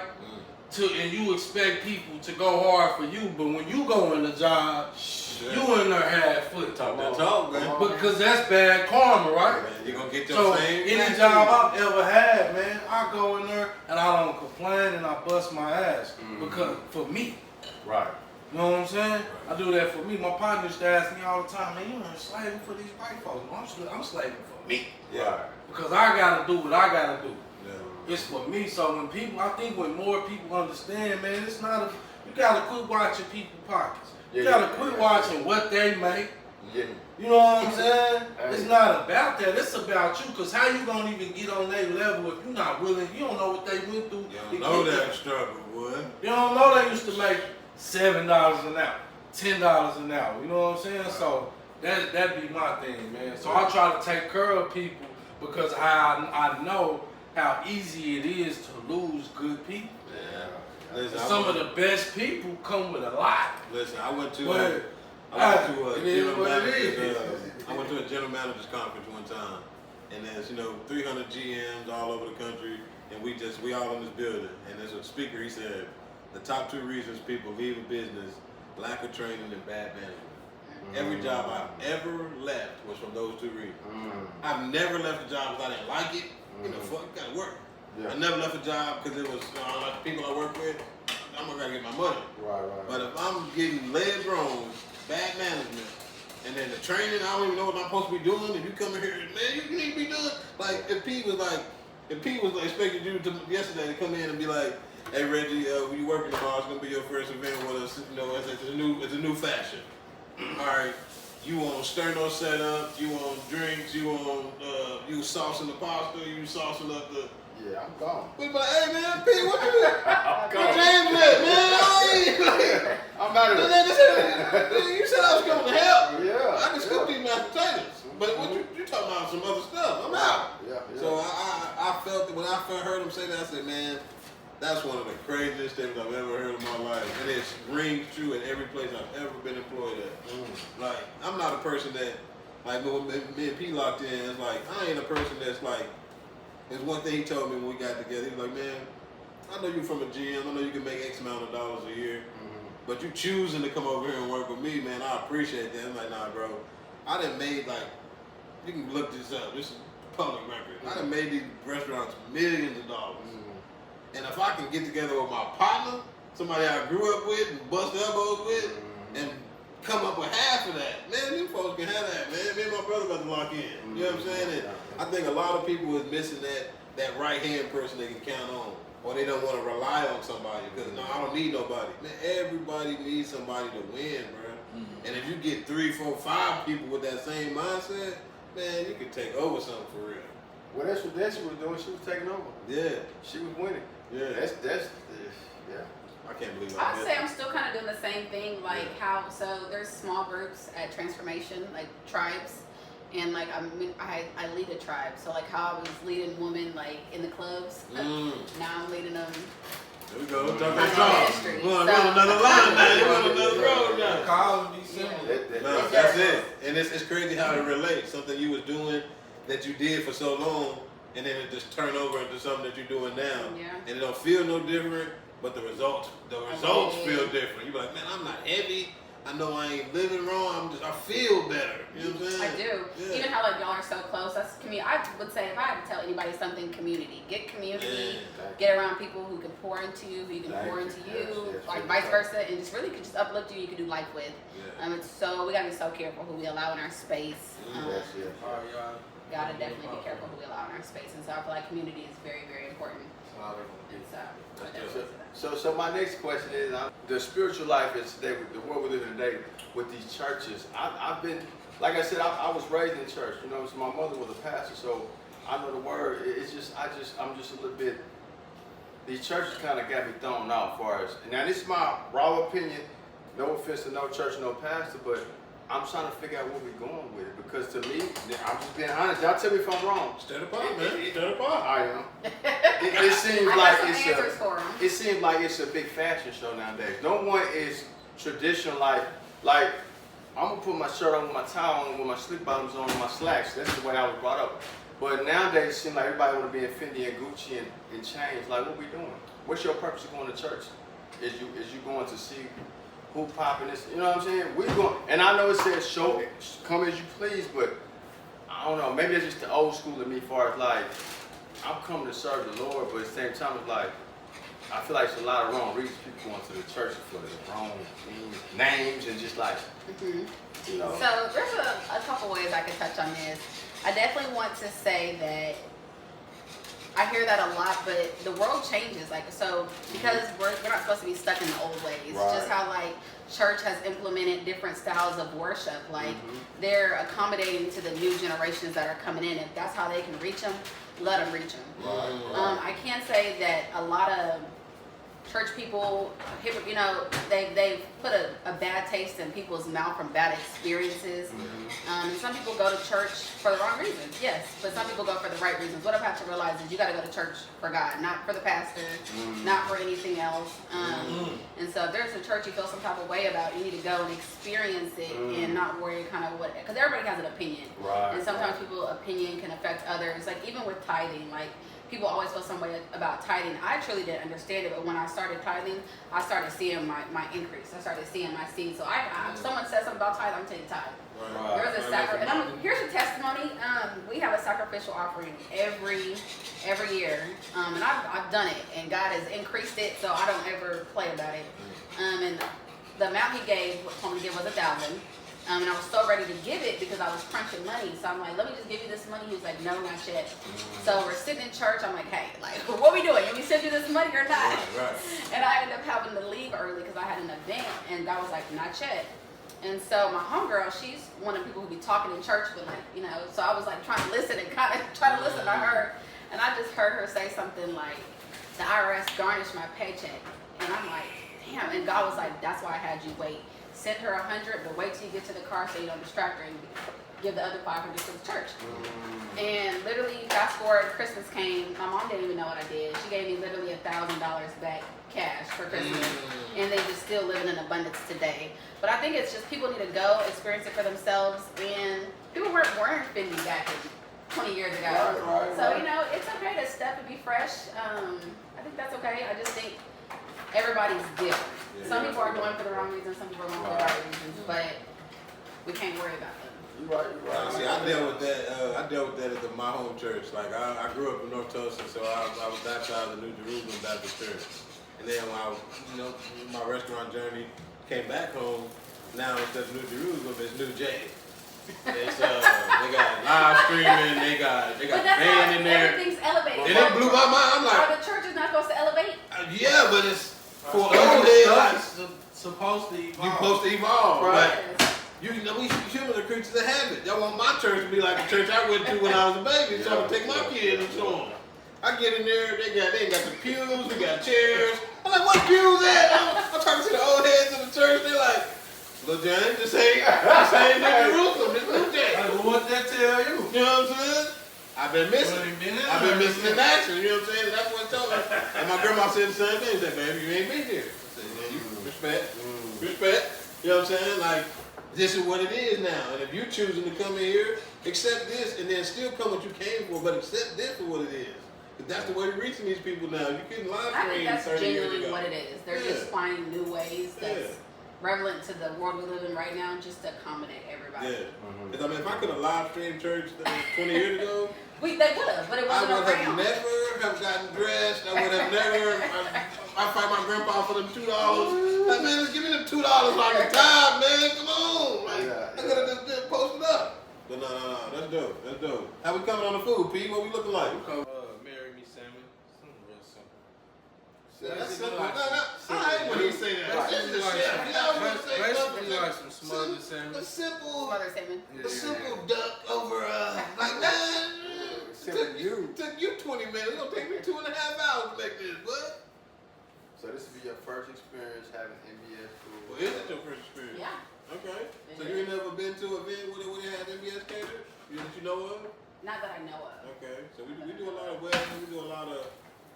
And you expect people to go hard for you, but when you go in the job, you in there half-foot. Talk that talk, man. Because that's bad karma, right? Man, you're going to get your So same any job I've ever had, man, I go in there and I don't complain and I bust my ass because for me. Right. You know what I'm saying? I do that for me. My partner used to ask me all the time, man, you ain't slaving for these white folks. No, I'm slaving for me. Yeah. Because I gotta do what I gotta do. Yeah. It's for me. So I think when more people understand, man, it's not you gotta quit watching people's pockets. You gotta quit watching what they make. Yeah. You know what I'm saying? It's not about that. It's about you. Cause how you gonna even get on their level if you're not willing? You don't know what they went through. You don't know that struggle, boy. You don't know they used to make $7 an hour, $10 an hour. You know what I'm saying? Right. So that'd be my thing, man. So I try to take care of people because I know how easy it is to lose good people. Yeah. Listen, some of the best people come with a lot. Listen, I went to a general manager's conference one time, and there's 300 GMs all over the country, and we all in this building. And there's a speaker. He said the top 2 reasons people leave a business: lack of training and bad management. Every job I've ever left was from those 2 reasons. I've never left a job because I didn't like it. Fuck, you gotta work. Yeah. I never left a job because it was like the people I work with. I'm gonna get my money. Right. But if I'm getting led wrong, bad management, and then the training, I don't even know what I'm supposed to be doing. If you come in here, man, you need to be doing like if Pete was expecting you to yesterday to come in and be like, hey Reggie, when you working tomorrow, it's gonna be your first event with us. It's a new fashion. All right. You want sterno setup, you want drinks, you want you saucing the pasta, you saucing up the. Yeah, I'm gone. We be like, hey man, P, what you doing? I'm gone. James at, man? I'm out of here. You said I was coming to help. Yeah. I can scoop these mashed potatoes. But what you talking about some other stuff. I'm out. Yeah. So I felt that when I heard him say that, I said, man, that's one of the craziest things I've ever heard in my life. And it rings true in every place I've ever been employed at. Like, I'm not a person that, like, when me and P locked in, it's like, I ain't a person that's like, there's one thing he told me when we got together. He was like, man, I know you from a GM. I know you can make X amount of dollars a year. But you choosing to come over here and work with me, man, I appreciate that. I'm like, nah, bro. I done made, like, you can look this up. This is public record. I done made these restaurants millions of dollars. And if I can get together with my partner, somebody I grew up with and bust elbows with, and come up with half of that, man, you folks can have that, man. Me and my brother about to lock in. You know what I'm saying? And I think a lot of people is missing that right-hand person they can count on. Or they don't want to rely on somebody because, no, I don't need nobody. Man, everybody needs somebody to win, bro. And if you get 3, 4, 5 people with that same mindset, man, you can take over something for real. Well, that's what she was doing. She was taking over. Yeah. She was winning. Yeah. That's yeah. I can't believe I would say I'm still kind of doing the same thing, like so there's small groups at Transformation, like tribes, and like I lead a tribe. So like how I was leading women like in the clubs, now I'm leading them. There we go. Talk that talk. We want another line now. You want another road now. Call and be simple. No, that's it. And it's crazy how it relates. Something you was doing that you did for so long, and then it just turned over into something that you're doing now. Yeah. And it don't feel no different, but the results feel different. You be like, man, I'm not heavy. I know I ain't living wrong. I feel better. You know what I'm saying? I do. Yeah. Even how like y'all are so close. That's community. I would say if I had to tell anybody something, community. Get community. Get around people who can pour into you, who can pour into you, like vice versa, and just really could just uplift you. You can do life with. Yeah. We gotta be so careful who we allow in our space. Gotta definitely be careful who we allow in our space, and so I feel like community is very, very important. And so my next question is, the spiritual life is today, the world we live in today with these churches. I've been like I said, I was raised in church. You know, so my mother was a pastor, so I know the word. It's just, I'm just a little bit. These churches kind of got me thrown out. Far as now, this is my raw opinion. No offense to no church, no pastor, but I'm trying to figure out where we're going with it. Because to me, I'm just being honest. Y'all tell me if I'm wrong. Stir the pot, man. Stir the pot. I am. It seems I like got some answers for 'em. it seems like it's a big fashion show nowadays. No one is traditional like I'm gonna put my shirt on with my towel on with my slip bottoms on and my slacks. That's the way I was brought up. But nowadays it seems like everybody wanna be in Fendi and Gucci and chains. Like, what we doing? What's your purpose of going to church? Is you going to see who popping this? You know what I'm saying? We going, and I know it says show come as you please, but I don't know. Maybe it's just the old school in me, as far as like I'm coming to serve the Lord, but at the same time it's like I feel like it's a lot of wrong reasons people going to the church for the wrong names and just like, you know. So there's a couple ways I could touch on this. I definitely want to say that I hear that a lot, but the world changes. Like, so because we're not supposed to be stuck in the old ways. Right. Just how like church has implemented different styles of worship. Like they're accommodating to the new generations that are coming in. If that's how they can reach them, let them reach them. Right. I can say that a lot of church people, you know, they've put a bad taste in people's mouth from bad experiences. Some people go to church for the wrong reasons, yes, but some people go for the right reasons. What I've had to realize is you got to go to church for God, not for the pastor, not for anything else. And so if there's a church you feel some type of way about, you need to go and experience it and not worry kind of what, because everybody has an opinion. Right. And sometimes people's opinion can affect others. Like even with tithing, like people always feel some way about tithing. I truly didn't understand it, but when I started tithing, I started seeing my increase. I started seeing my seed. So if someone says something about tithe, I'm taking tithe. Right. There's a here's a testimony. We have a sacrificial offering every year, and I've done it, and God has increased it, so I don't ever play about it. And the amount He told me to give was 1,000. And I was so ready to give it because I was crunching money. So I'm like, let me just give you this money. He was like, no, not yet. So we're sitting in church. I'm like, hey, like, what are we doing? Can we send you this money or not? Right. And I ended up having to leave early because I had an event. And God was like, not yet. And so my homegirl, she's one of the people who be talking in church, but like, you know, so I was like trying to listen and kind of try to listen to her. And I just heard her say something like, the IRS garnished my paycheck. And I'm like, damn. And God was like, that's why I had you wait. Send her 100, but wait till you get to the car so you don't distract her, and give the other 500 to the church. And literally, fast forward, Christmas came. My mom didn't even know what I did. She gave me literally $1,000 back cash for Christmas, and they just still living in abundance today. But I think it's just people need to go experience it for themselves, and people weren't wearing Fendi back 20 years ago. Right, so you know, it's okay to step and be fresh. I think that's okay. I just think everybody's different. Some people are going for the wrong reasons, some people are going for the right reasons, but we can't worry about them. You're right. See, I dealt with that at my home church. Like I grew up in North Tulsa, so I was baptized in New Jerusalem Baptist Church. And then when I was, my restaurant journey, came back home. Now instead of New Jerusalem, it's New J. It's they got live streaming, they got band in there. Everything's elevated. And it blew my mind. I'm like, are the churches not supposed to elevate? yeah, but it's for Stuff us. is supposed to evolve. You're supposed to evolve, Right. but we humans are creatures of habit. Y'all want my church to be like the church I went to when I was a baby, so I can take my kids and so on. I get in there, they ain't got the pews, we got chairs. I'm like, what pews at? I'm talking to the old heads of the church. They're like, Lil John, this ain't New Jerusalem, this New J. Like, well, what that tell you? You know what I'm saying? I've been missing in action, you know what I'm saying? That's what it told me. And my grandma said the same thing. She said, baby, you ain't been here. I said, yeah, you respect. You know what I'm saying? Like, this is what it is now. And if you're choosing to come in here, accept this and then still come what you came for, but accept this for what it is. Because that's the way we're reaching these people now. You couldn't live I think stream that's 30 years genuinely ago. what it is. They're just finding new ways that's relevant to the world we live in right now, just to accommodate everybody. Yeah. Because I mean, if I could have live streamed church 20 years ago, They would have, but it I wasn't would have around. never have gotten dressed. I would have never. I fight my grandpa for them $2. Like, man, just give me them $2 on the time, man. Come on. Like, I could have just posted up. But no. That's dope. That's dope. How we coming on the food, Pete? What we looking like? Marry me, Sammy. Something real simple. That's Basically simple. like I hate when he say that. Right. This is a chef. You always want to say basically something. like some smothered salmon. A simple, Mother salmon. a simple duck over like that. Took you 20 minutes. It's gonna take me 2.5 hours to make this, bud. So this will be your first experience having MBS food. Well, is it your first experience? Yeah. Okay. So you ain't never been to an event where they had MBS catered? That you know of? Not that I know of. Okay. So we do a lot of weddings. We do a lot of.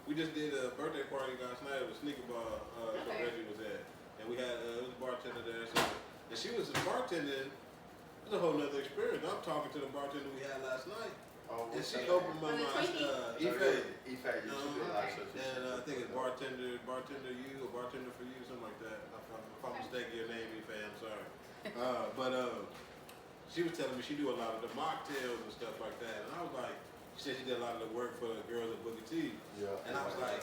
We just did a birthday party last night at a sneaker bar. Okay. Where Reggie was at, and we had it was a bartender there. So, and she was bartending. It was a whole nother experience. I'm talking to the bartender we had last night, Oh, and what's she up? opened my Was it mind. Twinkie? Ife. Ife, you should be like such a- And I think it's bartender you or bartender for you, something like that. If I'm mistaken your name, Ife, I'm sorry. But she was telling me she do a lot of the mocktails and stuff like that, and I was like, she said she did a lot of the work for the girls at Boogie T. Yeah. And I was like,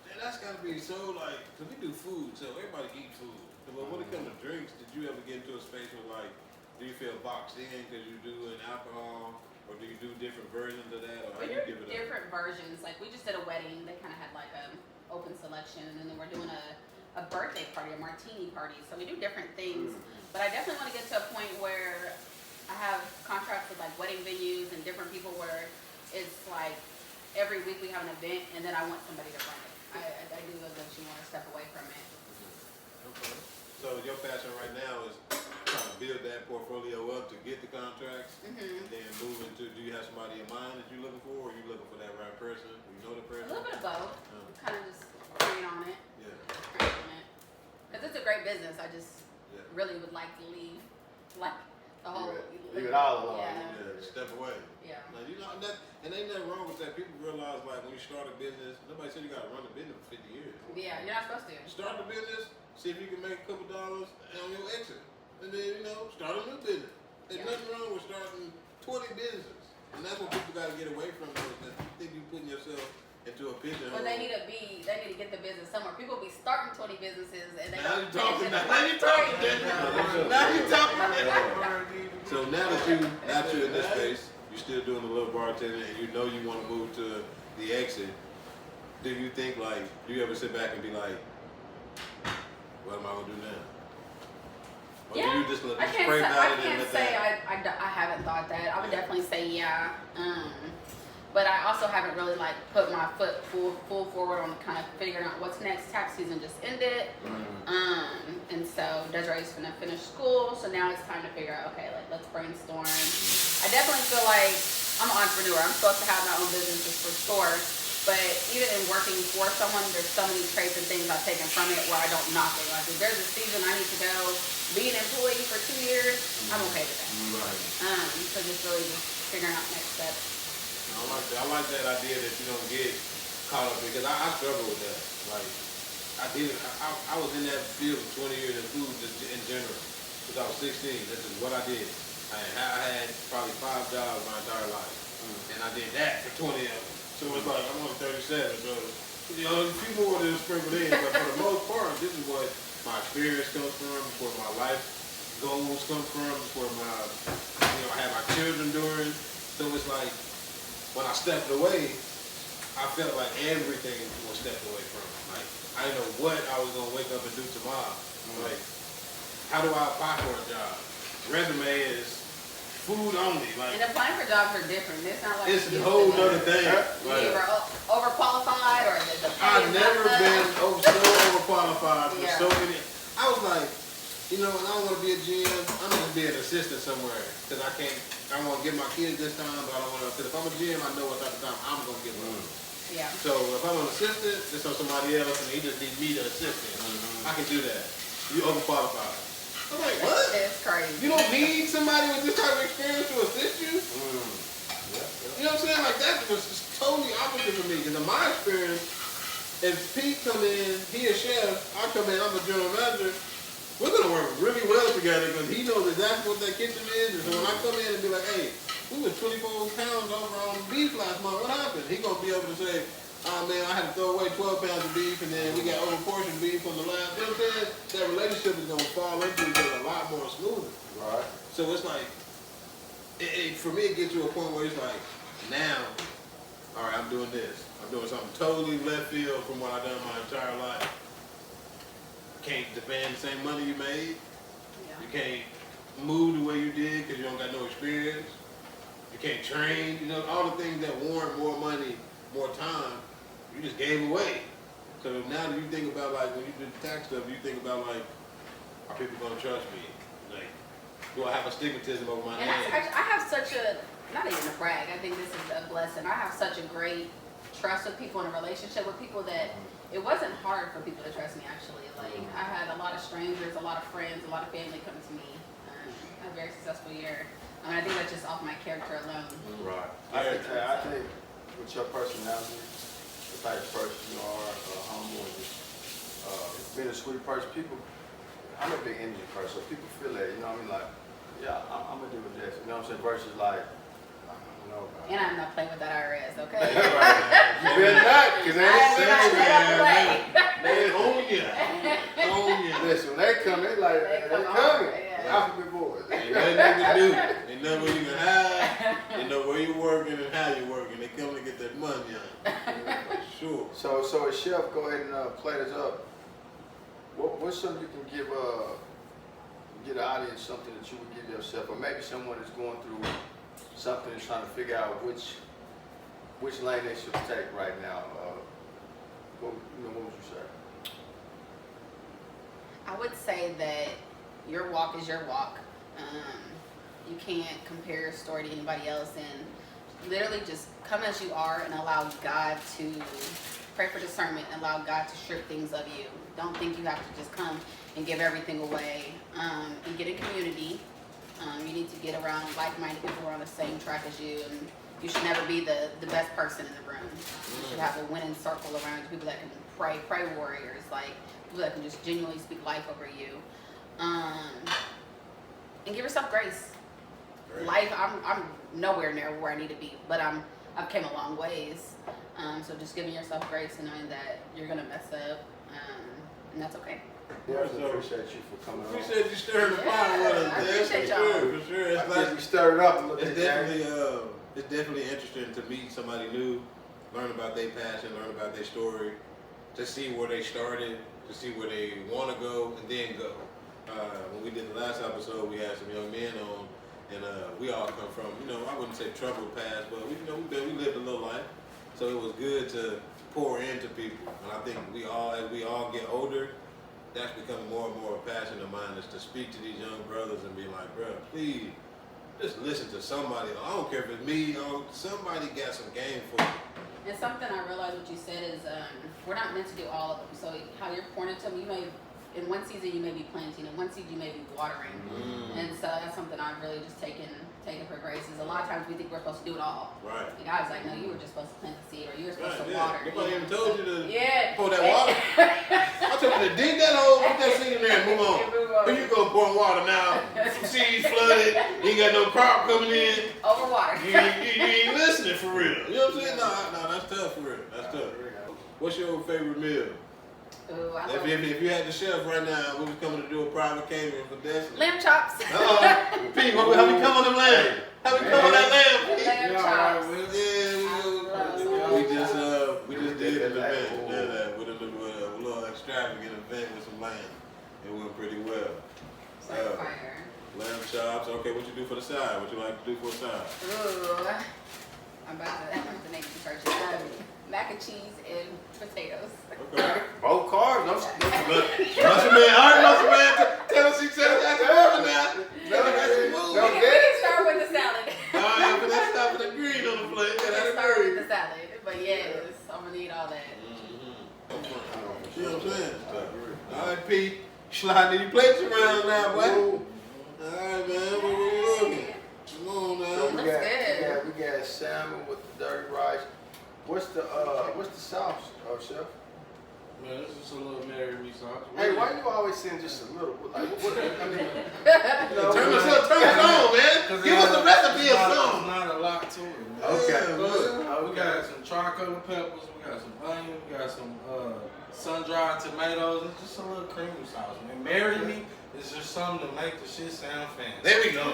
man, that's gotta be so like, cause we do food, so everybody eat food. But when it comes to drinks, did you ever get into a space where like, do you feel boxed in because you do an alcohol, or do you do different versions of that, or how We you do give it up? different versions. Like we just did a wedding. They kind of had like a open selection, and then we're doing a birthday party, a martini party. So we do different things. But I definitely want to get to a point where I have contracts with like wedding venues and different people where it's like every week we have an event, and then I want somebody to run it. I do eventually want to step away from it. Okay. So your passion right now is trying to build that portfolio up to get the contracts, and then move into. Do you have somebody in mind that you're looking for, or are you looking for that right person? You know the A person. little bit of both. Kind of just praying on it. Yeah. Praying on it. Because it's a great business. I just Yeah. really would like to leave, like the whole. Leave it all alone. Yeah. Yeah. Step away. Yeah. Now, you know that, and ain't nothing wrong with that. People realize like when you start a business, nobody said you got to run a business for 50 years. Yeah, you're not supposed to. Start the business, see if you can make a couple dollars on your exit, and then start a new business. There's Yeah. nothing wrong with starting 20 businesses, and that's what people got to get away from. Is that you think you're putting yourself into a pigeonhole. But they need to get the business somewhere. People be starting 20 businesses and they Now don't you're talking. finish it. Now you're talking. Now you're talking. So now that you're in this space, you're still doing a little bartending, and you know you want to move to the exit. Do you think do you ever sit back and be like, what am I gonna do now? Or Yeah, do you just let I this can't spray say, about I it and can't let say that? I haven't thought that. I would Yeah. definitely say yeah. But I also haven't really put my foot full forward on kind of figuring out what's next. Tax season just ended. And so Desiree's gonna finish school, so now it's time to figure out, okay, let's brainstorm. I definitely feel like I'm an entrepreneur. I'm supposed to have my own businesses for sure. But even in working for someone, there's so many traits and things I've taken from it where I don't knock it. Like if there's a season I need to go be an employee for 2 years, I'm okay with that. Right. So just really just figuring out next steps. I like that idea that you don't get caught up because I struggle with that. Like I was in that field for 20 years in food just in general. Since I was 16, that's just what I did. I had probably 5 jobs my entire life, and I did that for 20 of them. So it's like I'm only 37, so a few more to sprinkle in. But for the most part, this is what my experience comes from. It's where my life goals come from. It's where I have my children doing. So it's like when I stepped away, I felt like everything was stepped away from me. Like I didn't know what I was gonna wake up and do tomorrow. Like how do I apply for a job? Resume is food only. Like And applying for jobs are different. It's not like it's a whole other thing. You either overqualified or the pay I've is never not been enough. so overqualified for Yeah. so many. I was like, and I don't want to be a GM. I'm going to be an assistant somewhere because I want to get my kids this time, but I don't want to. Because if I'm a GM, I know what type of time I'm going to get mine. Yeah. So if I'm an assistant, it's on somebody else, and he just needs me to assist him. I can do that. You overqualified. I'm like, what? It's crazy. You don't need somebody with this type of experience to assist you? You know what I'm saying? Like that was just totally opposite for me. Because in my experience, if Pete come in, he a chef, I come in, I'm a general manager, we're gonna work really well together because he knows exactly what that kitchen is. And so when I come in and be like, hey, we were 24 pounds over on beef last month, what happened? He gonna be able to say, oh man, I had to throw away 12 pounds of beef and then we got overportioned beef on the last. You know what I'm saying? That relationship is gonna fall into each other a lot more smoother. Right. So it's like, for me, it gets to a point where it's like, now, all right, I'm I'm doing this. I'm doing something totally left field from what I've done my entire life. Can't demand the same money you made. Yeah. You can't move the way you did because you don't got no experience. You can't train. You know, all the things that warrant more money, more time, you just gave away. So now that you think about, like, when you do the tax stuff, you think about, like, are people going to trust me? Like, do I have a stigmatism over my And name? I have such a, not even a brag, I think this is a blessing. I have such a great trust with people in a relationship with people that it wasn't hard for people to trust me, actually. Like, I had a lot of strangers, a lot of friends, a lot of family come to me. A very successful year. I think that's just off my character alone. Right. I think with your personality, the type of person you are, humble and just being a sweet person, people, I'm a big energy person, so people feel that, you know what I mean? Like, yeah, I'm gonna do with this, you know what I'm saying? Versus like, I don't know about And I'm not playing with that IRS, okay? You better not, because they ain't saying They own you. Own you. Listen, when they come, they like, They they come coming. over, yeah. Alphabet boys. Ain't nothing they can do. They know where you can hide. They know where you're working and how you're working. They come to get that money on. For sure. So as chef, go ahead and play this up. What's something you can give the audience, something that you would give yourself, or maybe someone that's going through something and trying to figure out which lane they should take right now. What would you say? I would say that your walk is your walk. You can't compare your story to anybody else, and literally just come as you are and allow God to pray for discernment and allow God to strip things of you. Don't think you have to just come and give everything away. And get a community. You need to get around like-minded people who are on the same track as you, and you should never be the best person in the room. You should have a winning circle around you, people that can pray warriors, like people that can just genuinely speak life over you. And give yourself grace. Life, I'm nowhere near where I need to be, but I've came a long ways. So just giving yourself grace and knowing that you're gonna mess up, and that's okay. Yeah, I appreciate you for coming on. Appreciate you stirring the pot with us. I appreciate y'all. For sure. It's I like, think you stirred it up a little it's bit. definitely interesting to meet somebody new, learn about their passion, learn about their story, to see where they started, to see where they want to go, and then go. When we did the last episode, we had some young men on, and we all come from, I wouldn't say troubled past, but we lived a little life, so it was good to pour into people. And I think as we all get older, that's becoming more and more a passion of mine, is to speak to these young brothers and be like, bro, please, just listen to somebody. I don't care if it's me, somebody got some game for you. And something I realized what you said is we're not meant to do all of them. So how you're pointing to them, in one season you may be planting, in one season you may be watering. And so that's something I've really just taken for grace. Is a lot of times we think we're supposed to do it all. Right. And God's like, no, you were just supposed to plant the seed, or you were supposed to Yeah. water. Nobody even told you to pour that Yeah. water. I told you to dig that hole, put that seed in there, and move on. Move on. Here you go pouring water now. Some seeds flooded. You ain't got no crop coming in. Overwater. You ain't listening for real. You know what I'm saying? No, that's tough for real. That's tough. What's your favorite meal? Ooh, I love If you had the chef right now, we was coming to do a private catering for Destiny. lamb chops. Pete, how we come on them lamb? How we come on that lamb, Pete? Lamb chops. We just did an event with a little extravagant event with some lamb. It went pretty well. Fire. Lamb chops. Okay, what you do for the side? What you like to do for a side? Ooh, I'm about to make some churches. Mac and cheese and potatoes. Okay. Both cars, no. Muscle man. Tennessee said that's moving now. We can start with the salad. But let's stop with the green on the plate. Yeah, Let's that's start with green. the salad. But yes, I'm gonna need all that. You know what I'm saying? All right, Pete. Sliding these plates around now, boy. All right, man. What we looking? Come on now. So we Looks good. we got salmon with the dirty rice. What's the sauce, chef? Man, this is a little Mary Me sauce. Hey, why you always saying just a little? Like, what? I mean, Turn us on, man. Give us the recipe of There's something. not a lot to it. Man. Okay. We got some charcoal peppers, we got some onion, we got some sun-dried tomatoes. It's just a little creamy sauce, man. Marry Me is just something to make the shit sound fancy. There we go. You know what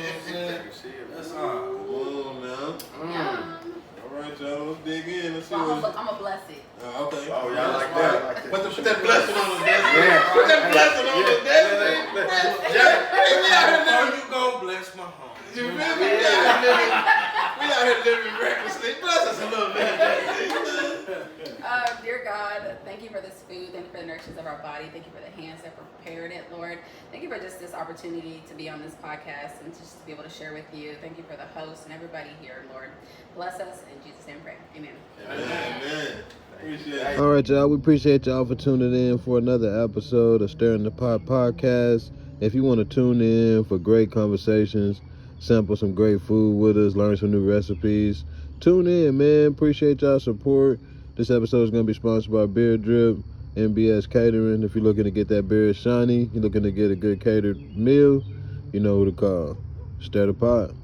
I'm saying? That's all. Come on now. Yum. All right, y'all. Let's dig in. Let's see Well, what. I'm gonna bless it. Okay. Oh, y'all like that? I like that. Put that blessing on us, Destiny. Yeah. Put that blessing on us, Destiny. Before you go, bless my home. You feel me? We out here living recklessly. Bless us a little bit, Destiny. Dear God, thank you for this food. Thank you for the nourishment of our body. Thank you for the hands that prepared it, Lord. Thank you for just this opportunity to be on this podcast and just to be able to share with you. Thank you for the host and everybody here, Lord. Bless us. In Jesus' name, pray. Amen. Amen. Appreciate it. All right, y'all. We appreciate y'all for tuning in for another episode of Stirringthe-potpodcast. If you want to tune in for great conversations, sample some great food with us, learn some new recipes, tune in, man. Appreciate y'all support. This episode is going to be sponsored by Beer Drip, MBS Catering. If you're looking to get that beer shiny, you're looking to get a good catered meal, you know who to call. Stir the Pot.